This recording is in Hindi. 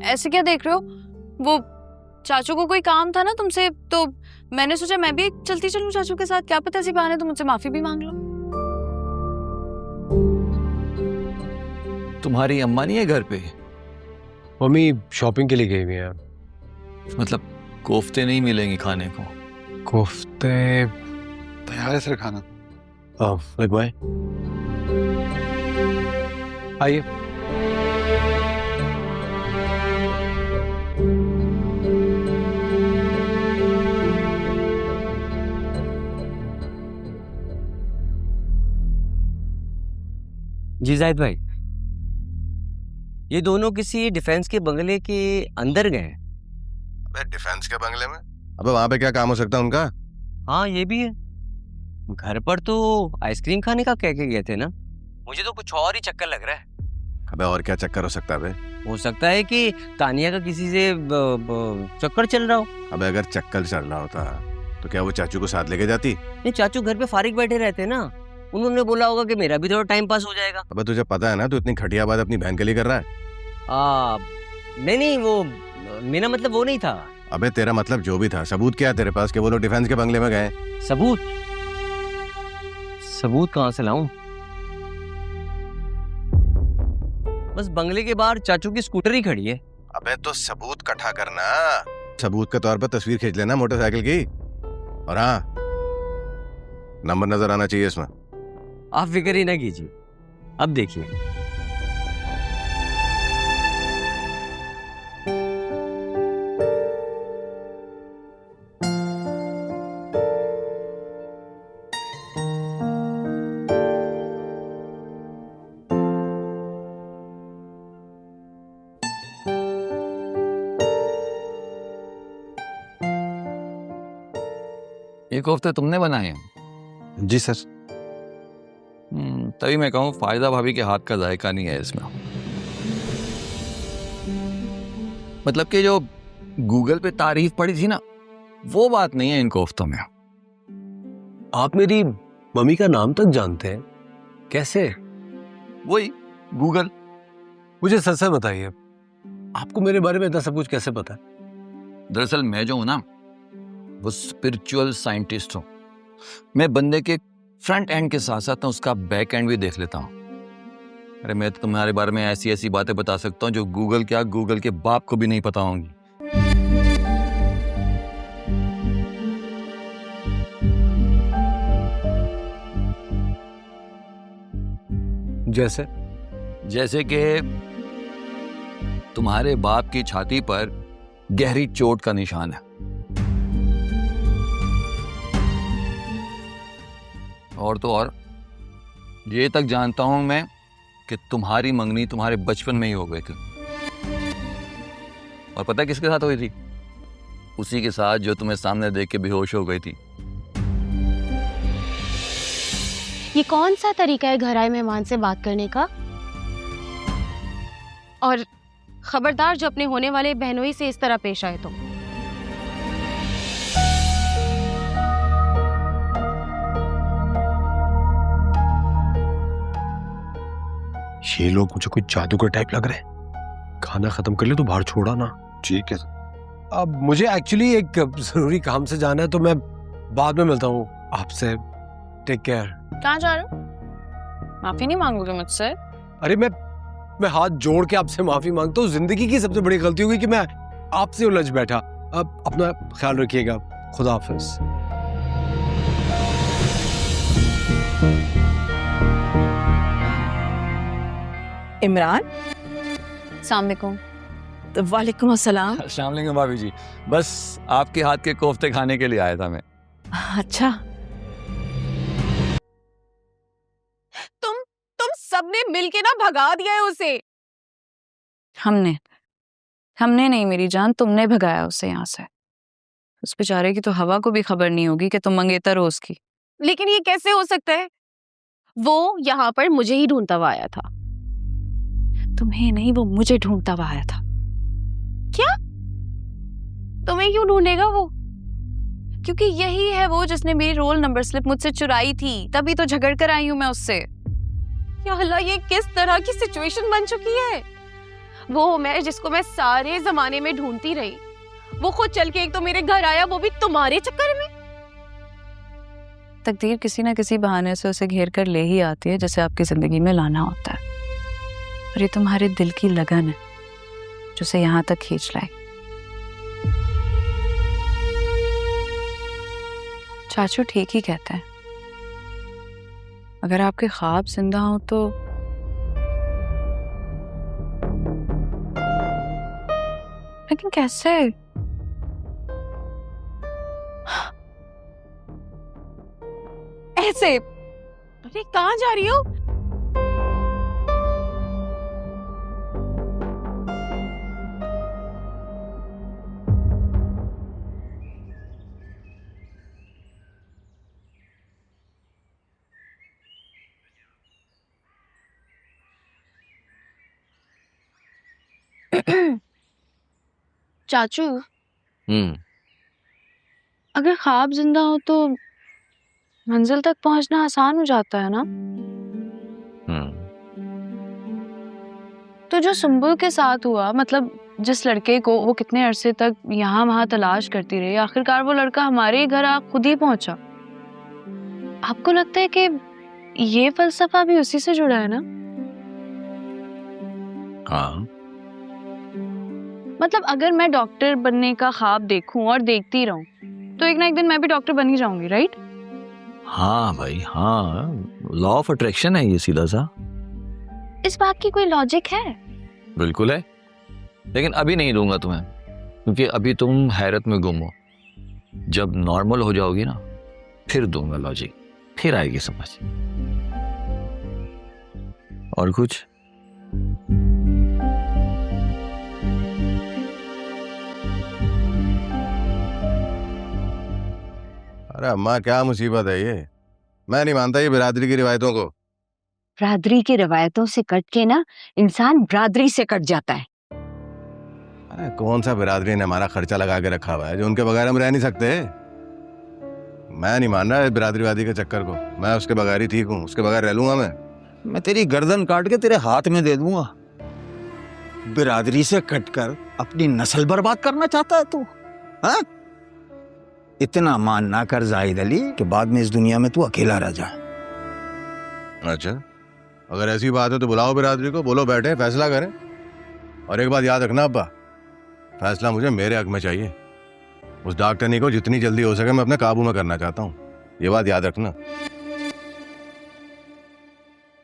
ऐसे क्या देख रहे हो? वो चाचू को कोई काम था ना तुमसे, तो मैंने सोचा मैं भी चलती चलूं चाचू के साथ, क्या पता इसी बहाने तुम मुझसे माफी भी मांग लो। तुम्हारी अम्मा नहीं है घर पे? मम्मी शॉपिंग के लिए गई हुई है। मतलब कोफ्ते नहीं मिलेंगे खाने को? कोफ्ते तैयार है सर खाना। लगवाए। आइए। जी जाहिद भाई, ये दोनों किसी डिफेंस के बंगले के अंदर गए हैं। अबे डिफेंस के बंगले में? अबे वहां पे क्या काम हो सकता है उनका? हाँ ये भी है। घर पर तो आइसक्रीम खाने का कह के गए थे ना, मुझे तो कुछ और ही चक्कर लग रहा है। अबे और क्या चक्कर हो सकता है बे? हो सकता है कि तानिया का किसी से चक्कर चल रहा हो। अबे अगर चक्कर चल रहा होता तो क्या वो चाचू को साथ लेके जाती? नहीं, चाचू घर पे फारिग बैठे रहते ना, उन्होंने बोला होगा कि मेरा भी थोड़ा टाइम पास हो जाएगा। अबे तुझे पता है ना तू इतनी घटिया बात अपनी बहन के लिए कर रहा है। नहीं, वो मेरा मतलब वो नहीं था। अबे तेरा मतलब जो भी था, सबूत क्या है तेरे पास कि वो लोग डिफेंस के बंगले में गए? सबूत कहाँ से लाऊं? बस बंगले के बाहर चाचू की स्कूटर ही खड़ी है। अबे तो सबूत इकट्ठा करना, सबूत के तौर पर तस्वीर खींच लेना मोटरसाइकिल की, और हाँ नंबर नजर आना चाहिए इसमें। आप फिक्र ही ना कीजिए, अब देखिए। ये कोफ्ते तुमने बनाए हैं? जी सर। तभी मैं कहूँ फायदा भाभी के हाथ का जायका नहीं है इसमें। मतलब कि जो गूगल पे तारीफ पड़ी थी ना, वो बात नहीं है इन कोफ्तों में। आप मेरी मम्मी का नाम तक जानते हैं? कैसे? वही गूगल। मुझे सच सच बताइए, आपको मेरे बारे में इतना सब कुछ कैसे पता है? दरअसल मैं जो हूं ना, वो स्पिरिचुअल साइंटिस्ट हूं। मैं बंदे के फ्रंट एंड के साथ साथ उसका बैक एंड भी देख लेता हूं। अरे मैं तो तुम्हारे बारे में ऐसी ऐसी बातें बता सकता हूं जो गूगल क्या, गूगल के बाप को भी नहीं पता होंगी। जैसे कि तुम्हारे बाप की छाती पर गहरी चोट का निशान है, और तो और ये तक जानता हूं मैं कि तुम्हारी मंगनी तुम्हारे बचपन में ही हो गई थी। और पता है किसके साथ हुई थी? उसी के साथ जो तुम्हें सामने देख के बेहोश हो गई थी। ये कौन सा तरीका है घर आए मेहमान से बात करने का? और खबरदार जो अपने होने वाले बहनोई से इस तरह पेश आए तो। ये लोग मुझे कोई जादूगर टाइप लग रहे हैं। खाना खत्म कर ले तो बाहर छोड़ा ना। ठीक है। अब मुझे एक्चुअली एक जरूरी काम से जाना है, तो मैं बाद में मिलता हूँ आपसे। Take care. कहाँ जा रहे हो? माफी नहीं मांगोगे मुझसे? अरे मैं हाथ जोड़ के आपसे माफी मांगता हूँ। जिंदगी की सबसे बड़ी गलती होगी कि मैं आपसे उलझ बैठा। अब अपना ख्याल रखिएगा। खुदा हाफिज। इमरान। अस्सलाम वालेकुम। तो वालेकुम अस्सलाम। अस्सलाम वालेकुम भाभी जी, बस आपके हाथ के कोफ्ते खाने के लिए आया था मैं। अच्छा, तुम सबने मिलके ना भगा दिया है उसे। हमने नहीं मेरी जान, तुमने भगाया उसे यहाँ से। उस बेचारे की तो हवा को भी खबर नहीं होगी कि तुम मंगेतर हो उसकी। लेकिन ये कैसे हो सकता है? वो यहाँ पर मुझे ही ढूंढता हुआ आया था। तुम्हें नहीं, वो मुझे ढूंढता हुआ आया था। क्या? तुम्हें क्यों ढूंढेगा वो? क्योंकि यही है वो जिसने मेरी रोल नंबर स्लिप मुझसे चुराई थी, तभी तो झगड़ कर आई हूं मैं उससे। या अल्लाह, ये किस तरह की सिचुएशन बन चुकी है? वो मैं जिसको मैं सारे जमाने में ढूंढती रही, वो खुद चल के एक तो मेरे घर आया, वो भी तुम्हारे चक्कर में। तकदीर किसी ना किसी बहाने से उसे घेर कर ले ही आती है, जैसे आपकी जिंदगी में लाना होता है। और ये तुम्हारे दिल की लगन है जो उसे यहाँ तक खींच लाई। चाचू ठीक ही कहते हैं, अगर आपके ख्वाब जिंदा हो तो लेकिन कैसे? ऐसे। अरे कहाँ जा रही हो? चाचू, अगर ख्वाब जिंदा हो तो मंजिल तक पहुंचना आसान हो जाता है ना? तो जो सुंबुल के साथ हुआ, मतलब जिस लड़के को वो कितने अरसे तक यहाँ वहां तलाश करती रही, आखिरकार वो लड़का हमारे ही घर आ खुद ही पहुंचा। आपको लगता है कि ये फलसफा भी उसी से जुड़ा है ना? हाँ, मतलब अगर मैं डॉक्टर बनने का ख्वाब देखूं और देखती रहूं तो एक ना एक दिन मैं भी डॉक्टर बन ही जाऊंगी, राइट? हाँ भाई हाँ, लॉ ऑफ अट्रैक्शन है ये सीधा सा। इस बात की कोई लॉजिक है? बिल्कुल है, लेकिन अभी नहीं दूंगा तुम्हें, क्योंकि अभी तुम हैरत में गुम हो। जब नॉर्मल हो जाओगी ना फिर दूंगा लॉजिक, फिर आएगी समझ। और कुछ? अरे अम्मा क्या मुसीबत है ये, मैं नहीं मानता ये बिरादरी की रिवायतों को। बिरादरी की रिवायतों से कट के ना इंसान बिरादरी से कट जाता है। अरे कौन सा बिरादरी ने हमारा खर्चा लगा के रखा हुआ है जो उनके बगैर हम रह नहीं सकते। मैं नहीं मान रहा इस बिरादरीवादी के चक्कर को, मैं उसके बगैर ही ठीक हूँ, उसके बगैर रह लूंगा मैं तेरी गर्दन काट के तेरे हाथ में दे दूंगा। बिरादरी से कटकर अपनी नस्ल बर्बाद करना चाहता है तू? हाँ, इतना मान ना कर जाहिद अली कि बाद में इस दुनिया में तू अकेला रह जाए। अच्छा, अगर ऐसी बात है तो बुलाओ बिरादरी को, बोलो बैठे फैसला करें। और एक बात याद रखना अब्बा, फैसला मुझे मेरे हक में चाहिए। उस डॉक्टरनी को जितनी जल्दी हो सके मैं अपने काबू में करना चाहता हूँ, ये बात याद रखना।